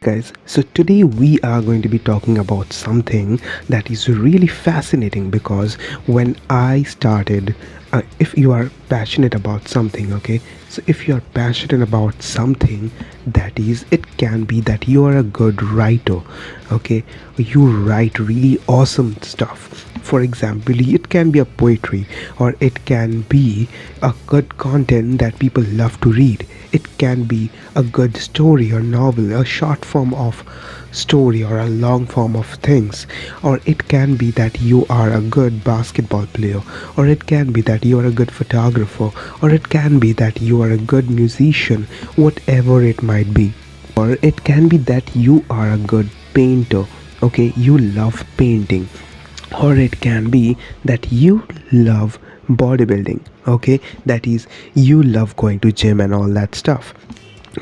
Guys, so today we are going to be talking about something that is really fascinating because when I started, if you are passionate about something, okay, so if you are passionate about something, that is, it can be that you are a good writer, okay, you write really awesome stuff. For example, it can be a poetry or it can be a good content that people love to read. It can be a good story or novel, a short form of story or a long form of things, or it can be that you are a good basketball player, or it can be that you are a good photographer, or it can be that you are a good musician, whatever it might be. Or it can be that you are a good painter, okay, you love painting, or it can be that you love bodybuilding, okay, that is, you love going to gym and all that stuff.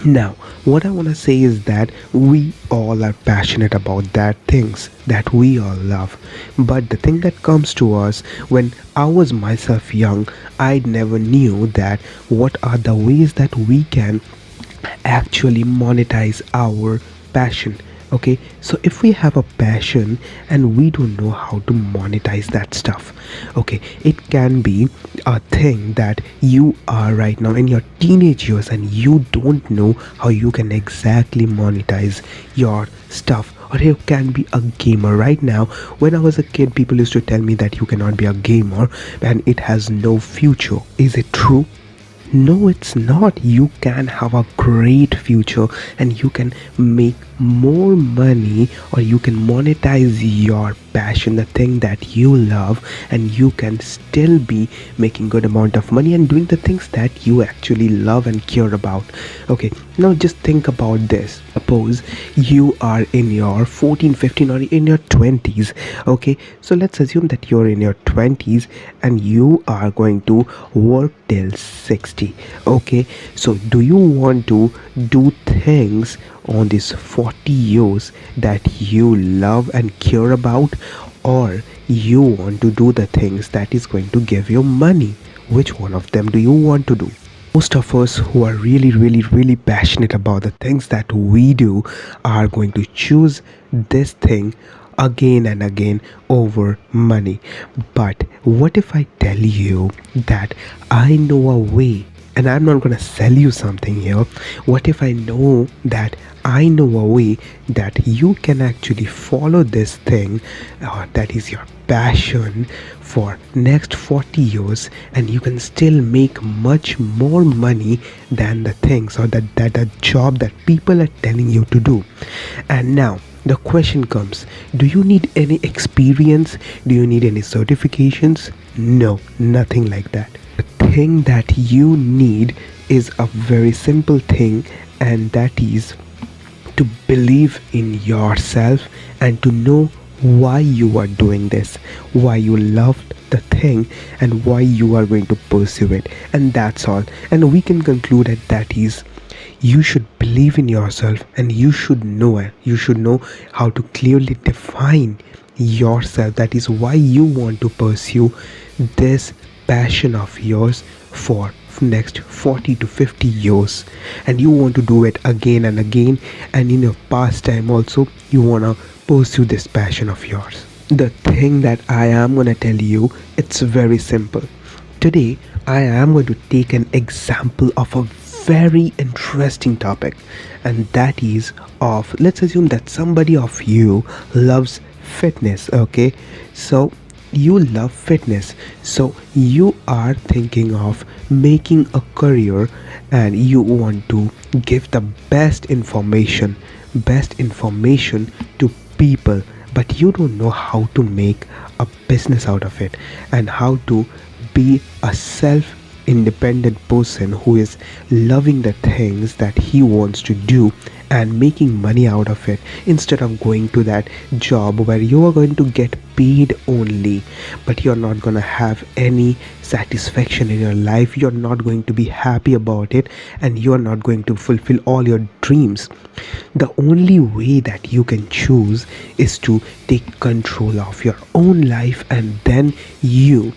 Now, what I want to say is that we all are passionate about that things that we all love. But the thing that comes to us, when I was myself young, I never knew that what are the ways that we can actually monetize our passion. Okay, so if we have a passion and we don't know how to monetize that stuff, okay, it can be a thing that you are right now in your teenage years and you don't know how you can exactly monetize your stuff. Or you can be a gamer right now. When I was a kid, people used to tell me that you cannot be a gamer and it has no future. Is it true? No, it's not. You can have a great future and you can make more money, or you can monetize your passion, the thing that you love, and you can still be making good amount of money and doing the things that you actually love and care about. Okay, now just think about this. Suppose you are in your 14, 15 or in your 20s. Okay, so let's assume that you're in your 20s and you are going to work till 60. Okay, so do you want to do things on these 40 years that you love and care about, or you want to do the things that is going to give you money? Which one of them do you want to do? Most of us who are really passionate about the things that we do are going to choose this thing again and again over money. But what if I tell you that I know a way, and I'm not gonna sell you something here. What if I know that I know a way that you can actually follow this thing, that is your passion, for next 40 years, and you can still make much more money than the things or that job that people are telling you to do. And now the question comes, do you need any experience? Do you need any certifications? No, nothing like that. The thing that you need is a very simple thing, and that is to believe in yourself and to know why you are doing this, why you love the thing, and why you are going to pursue it. And that's all. And we can conclude that is, you should believe in yourself and you should know it. You should know how to clearly define yourself. That is why you want to pursue this passion of yours for next 40 to 50 years, and you want to do it again and again, and in your pastime also you want to pursue this passion of yours. The thing that I am going to tell you, it's very simple. Today I am going to take an example of a very interesting topic, and that is of, let's assume that somebody of you loves fitness. Okay, so you love fitness, so you are thinking of making a career and you want to give the best information to people, but you don't know how to make a business out of it and how to be a self independent person who is loving the things that he wants to do and making money out of it, instead of going to that job where you are going to get paid only, but you're not going to have any satisfaction in your life, you're not going to be happy about it, and you're not going to fulfill all your dreams. The only way that you can choose is to take control of your own life, and then you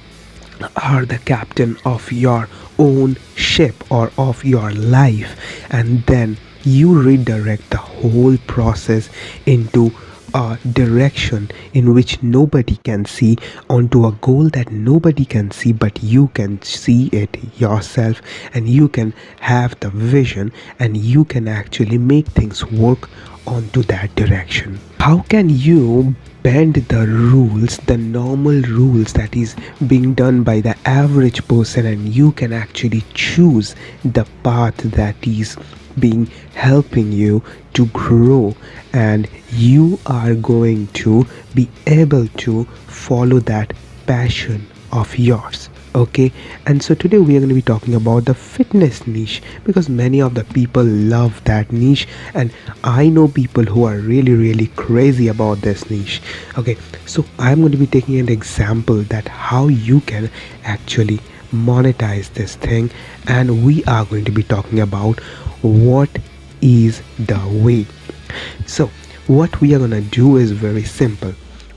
are the captain of your own ship or of your life, and then you redirect the whole process into a direction in which nobody can see, onto a goal that nobody can see, but you can see it yourself, and you can have the vision, and you can actually make things work onto that direction. How can you bend the rules, the normal rules that is being done by the average person, and you can actually choose the path that is being helping you to grow, and you are going to be able to follow that passion of yours. Okay, and so today we are going to be talking about the fitness niche, because many of the people love that niche, and I know people who are really crazy about this niche. Okay, so I'm going to be taking an example that how you can actually monetize this thing, and we are going to be talking about what is the way. So what we are going to do is very simple.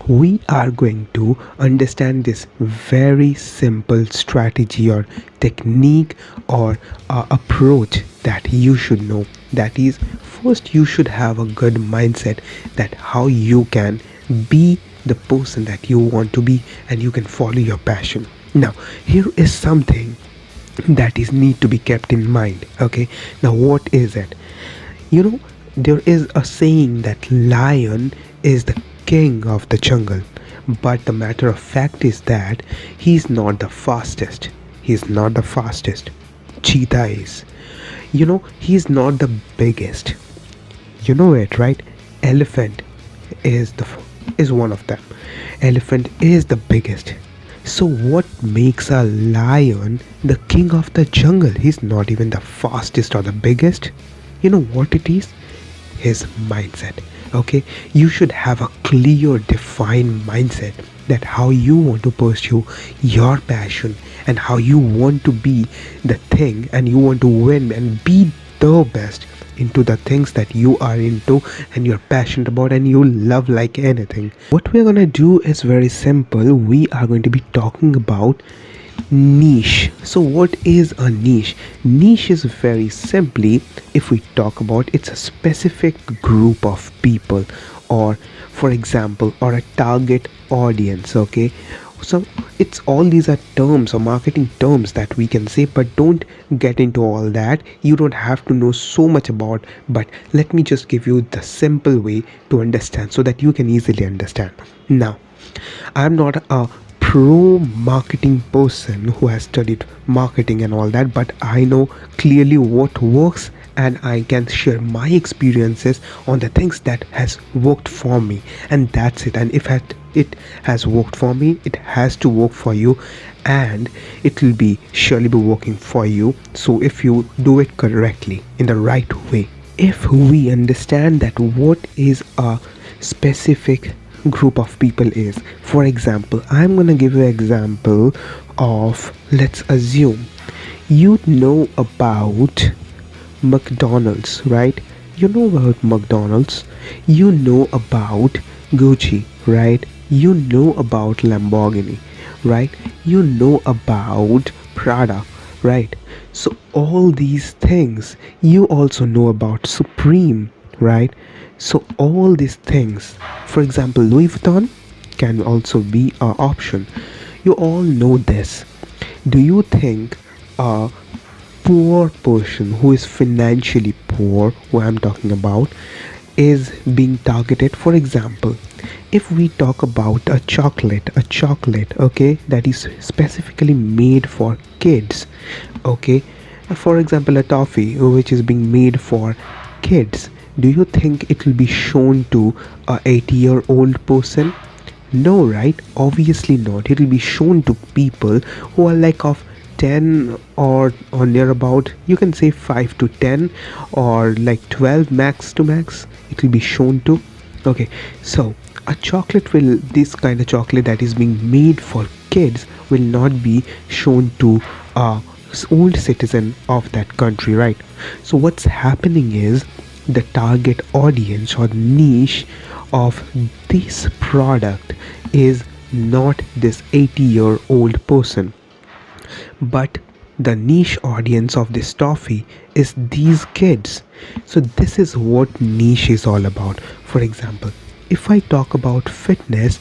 We are going to understand this very simple strategy or technique or approach that you should know. That is, first you should have a good mindset that how you can be the person that you want to be, and you can follow your passion. Now here is something that is need to be kept in mind. Okay, now what is it? You know, there is a saying that lion is the king of the jungle, but the matter of fact is that he's not the fastest. He's not the fastest. Cheetah is. You know, he's not the biggest. You know it, right? Elephant is one of them. Elephant is the biggest. So what makes a lion the king of the jungle? He's not even the fastest or the biggest. You know what it is? His mindset. Okay, you should have a clear defined mindset that how you want to pursue your passion, and how you want to be the thing, and you want to win and be the best into the things that you are into and you're passionate about and you love like anything. What we're gonna do is very simple. We are going to be talking about niche. So what is a niche? Niche is very simply, if we talk about, it's a specific group of people, or for example, or a target audience. Okay, so it's all these are terms or marketing terms that we can say, but don't get into all that. You don't have to know so much about, but let me just give you the simple way to understand so that you can easily understand. Now, I'm not a pro marketing person who has studied marketing and all that, but I know clearly what works, and I can share my experiences on the things that has worked for me, and that's it. And if it has worked for me, it has to work for you, and it will be surely be working for you. So if you do it correctly in the right way, if we understand that what is a specific group of people is, for example, I'm gonna give you an example of, let's assume you know about McDonald's, right? You know about McDonald's, you know about Gucci, right? You know about Lamborghini, right? You know about Prada, right? So all these things, you also know about Supreme, right? So all these things, for example, Louis Vuitton can also be an option. You all know this. Do you think a poor person who is financially poor, who I'm talking about, is being targeted? For example, if we talk about a chocolate, okay, that is specifically made for kids, okay, for example, a toffee which is being made for kids, do you think it will be shown to a 80-year-old person? No, right? Obviously not. It will be shown to people who are like of 10 or near about, you can say 5 to 10 or like 12 max to max, it will be shown to. Okay, so a chocolate will, this kind of chocolate that is being made for kids will not be shown to a old citizen of that country, right? So what's happening is the target audience or niche of this product is not this 80-year-old person, but the niche audience of this toffee is these kids. So this is what niche is all about. For example, if I talk about fitness,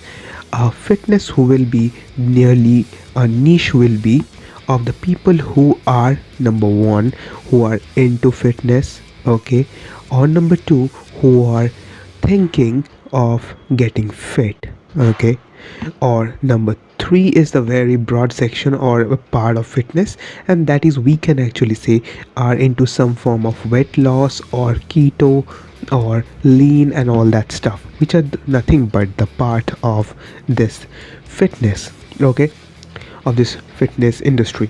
fitness who will be nearly a niche will be of the people who are number one who are into fitness, okay, or number two who are thinking of getting fit, okay, or number three is the very broad section or a part of fitness, and that is we can actually say are into some form of weight loss or keto or lean and all that stuff, which are nothing but the part of this fitness, okay, of this fitness industry.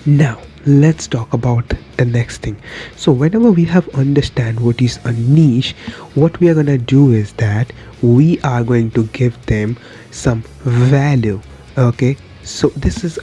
Now let's talk about the next thing. So whenever we have understand what is a niche, what we are going to do is that we are going to give them some value, okay. So this is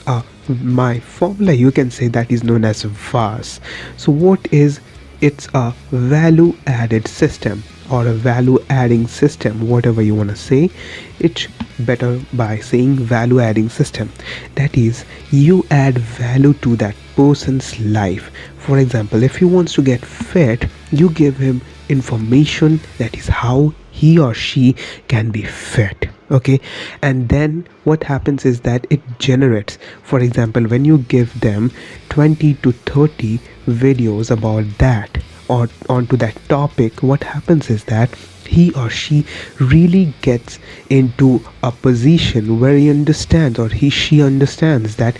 my formula, you can say, that is known as VAS. So what is, it's a value added system or a value adding system, whatever you want to say. It's better by saying value adding system. That is, you add value to that person's life. For example, if he wants to get fit, you give him information that is how he or she can be fit, okay. And then what happens is that it generates, for example, when you give them 20 to 30 videos about that or onto that topic, what happens is that he or she really gets into a position where he understands or she understands that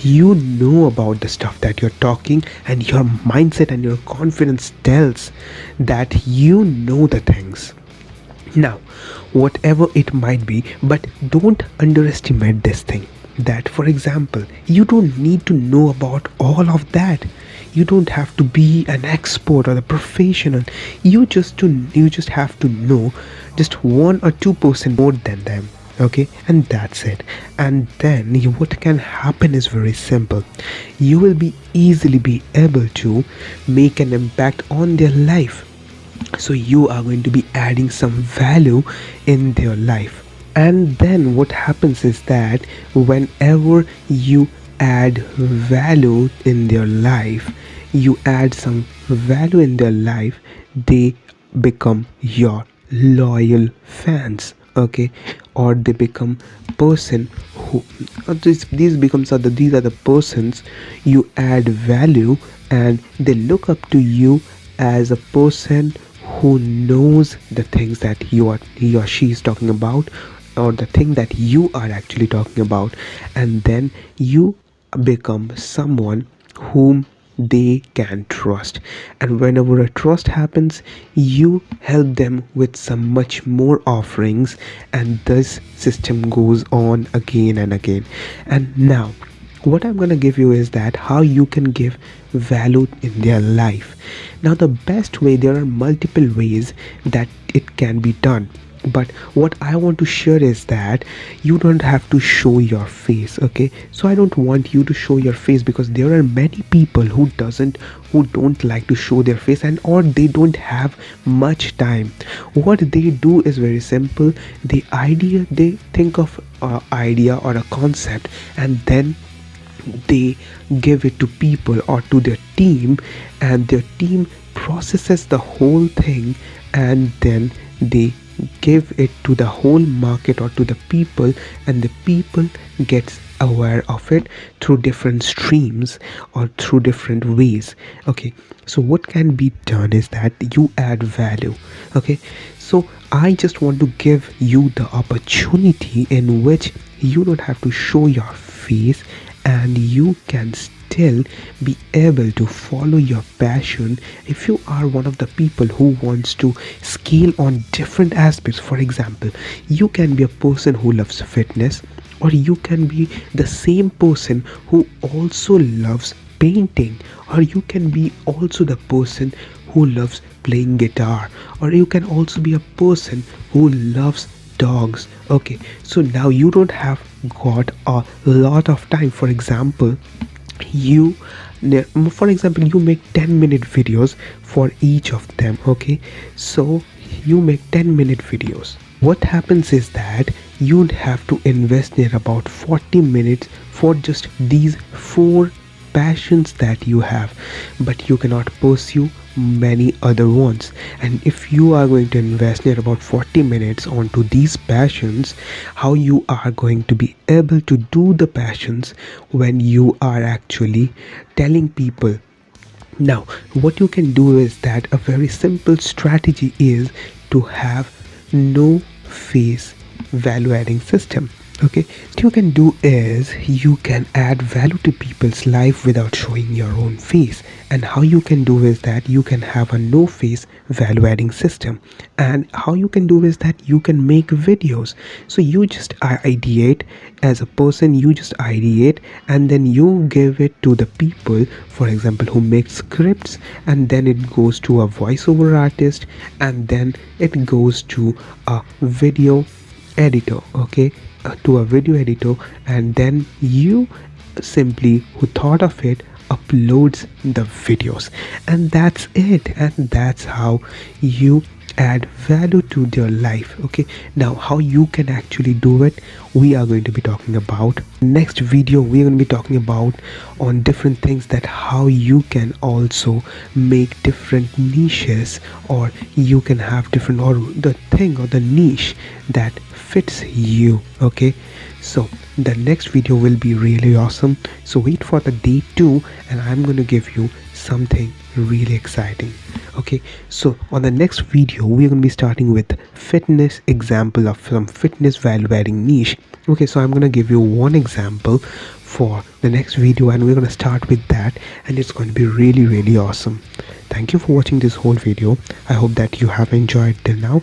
you know about the stuff that you're talking, and your mindset and your confidence tells that you know the things. Now whatever it might be, but don't underestimate this thing, that for example you don't need to know about all of that. You don't have to be an expert or a professional. You just have to know just 1 or 2% more than them, okay, and that's it. And then what can happen is very simple. You will be easily be able to make an impact on their life. So you are going to be adding some value in their life. And then what happens is that whenever you add value in their life, you add some value in their life, they become your loyal fans, okay, or they become person who these are the persons you add value, and they look up to you as a person who knows the things that he or she is talking about, or the thing that you are actually talking about. And then you become someone whom they can trust, and whenever a trust happens, you help them with some much more offerings, and this system goes on again and again. And now what I'm going to give you is that how you can give value in their life. Now the best way, there are multiple ways that it can be done, but what I want to share is that you don't have to show your face, okay. So I don't want you to show your face, because there are many people who don't like to show their face, and or they don't have much time. What they do is very simple. They think of an idea or a concept, and then they give it to people or to their team, and their team processes the whole thing, and then they give it to the whole market or to the people, and the people gets aware of it through different streams or through different ways, okay. So what can be done is that you add value, okay. So I just want to give you the opportunity in which you don't have to show your face, and you can still be able to follow your passion. If you are one of the people who wants to scale on different aspects, for example, you can be a person who loves fitness, or you can be the same person who also loves painting, or you can be also the person who loves playing guitar, or you can also be a person who loves dogs, okay. So now you don't have got a lot of time. For example, you make 10-minute videos for each of them, okay. So you make 10-minute videos. What happens is that you'd have to invest there about 40 minutes for just these 4 passions that you have, but you cannot pursue many other ones. And if you are going to invest near about 40 minutes onto these passions, how you are going to be able to do the passions when you are actually telling people? Now, what you can do is that a very simple strategy is to have no face value adding system. Okay, what you can do is you can add value to people's life without showing your own face. And how you can do is that you can have a no face value adding system. And how you can do is that you can make videos. So you just ideate as a person, you just ideate, and then you give it to the people, for example, who make scripts, and then it goes to a voiceover artist, and then it goes to a video editor. Okay, to a video editor, and then you simply, who thought of it, uploads the videos, and that's it. And that's how you add value to their life. Okay, now how you can actually do it, we are going to be talking about next video. We're going to be talking about on different things, that how you can also make different niches, or you can have different, or the thing or the niche that fits you. Okay, so the next video will be really awesome, so wait for the day 2, and I'm going to give you something really exciting. Okay, so on the next video we're going to be starting with fitness example of some fitness value adding niche. Okay, so I'm going to give you one example for the next video, and we're going to start with that, and it's going to be really awesome. Thank you for watching this whole video. I hope that you have enjoyed till now.